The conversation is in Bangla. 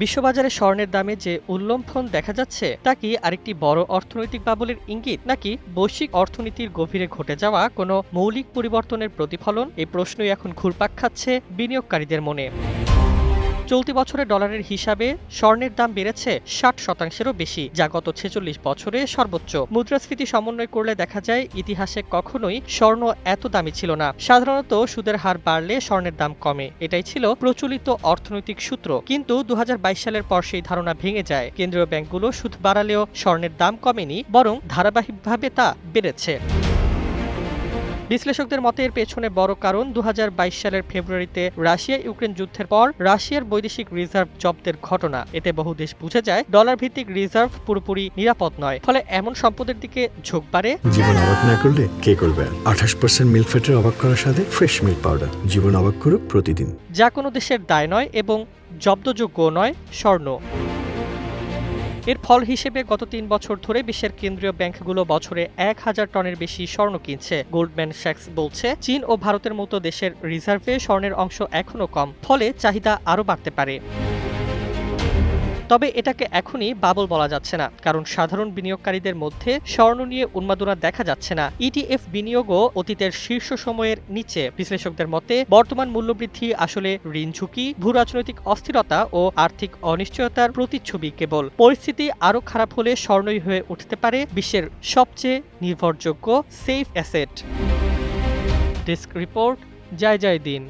বিশ্ববাজারে স্বর্ণের দামে যে উল্লম্ফন দেখা যাচ্ছে তা কি আরেকটি বড় অর্থনৈতিক বাবলের ইঙ্গিত, নাকি বৈশ্বিক অর্থনীতির গভীরে ঘটে যাওয়া কোনো মৌলিক পরিবর্তনের প্রতিফলন? এই প্রশ্নই এখন ঘুরপাক খাচ্ছে বিনিয়োগকারীদের মনে। চলতি বছরে ডলারের হিসাবে স্বর্ণের দাম বেড়েছে 60%-এরও বেশি, যা গত 46 বছরে সর্বোচ্চ। মুদ্রাস্ফীতি সমন্বয় করলে দেখা যায় ইতিহাসে কখনোই স্বর্ণ এত দামি ছিল না। সাধারণত সুদের হার বাড়লে স্বর্ণের দাম কমে, এটাই ছিল প্রচলিত অর্থনৈতিক সূত্র। কিন্তু 2022 সালের পর সেই ধারণা ভেঙে যায়। কেন্দ্রীয় ব্যাংকগুলো সুদ বাড়ালেও স্বর্ণের দাম কমেনি, বরং ধারাবাহিকভাবে তা বেড়েছে। বিশ্লেষকদের মতে এর পেছনে বড় কারণ 2022 সালের ফেব্রুয়ারিতে রাশিয়া ইউক্রেন যুদ্ধের পর রাশিয়ার বৈদেশিক রিজার্ভ জব্দের ঘটনা। এতে বহু দেশ বুঝে যায় ডলার ভিত্তিক রিজার্ভ পুরোপুরি নিরাপদ নয়, ফলে এমন সম্পদের দিকে ঝোঁক বাড়ে। জীবন অবাক না করলে কে করবে? 28% মিল্ক ফ্যাটের অবাক করার সাথে ফ্রেশ মিল্ক পাউডার। জীবন অবাক করুক প্রতিদিন। যা কোনো দেশের দায় নয় এবং জব্দযোগ্য নয় স্বর্ণ। এর ফল হিসেবে গত 3 বছর ধরে বিশ্বের কেন্দ্রীয় ব্যাংকগুলো বছরে 1000 টনের বেশি স্বর্ণ কিনছে। গোল্ডম্যান স্যাক্স বলছে, চীন ও ভারতের মতো দেশের রিজার্ভে স্বর্ণের অংশ এখনও কম, ফলে চাহিদা আরও বাড়তে পারে। তবে এটাকে এখনই বাবল বলা যাচ্ছে না, কারণ সাধারণ বিনিয়োগকারীদের মধ্যে স্বর্ণ নিয়ে উন্মাদনা দেখা যাচ্ছে না। ইটিএফ বিনিয়োগও অতীতের শীর্ষ সময়ের নিচে। বিশ্লেষকদের মতে বর্তমান মূল্যবৃদ্ধি আসলে ঋণ ঝুঁকি, ভূরাজনৈতিক অস্থিরতা ও আর্থিক অনিশ্চয়তার প্রতিচ্ছবি কেবল। পরিস্থিতি আরও খারাপ হলে স্বর্ণই হয়ে উঠতে পারে বিশ্বের সবচেয়ে নির্ভরযোগ্য সেফ অ্যাসেট। ডেস্ক রিপোর্ট, জয় জয় দিন।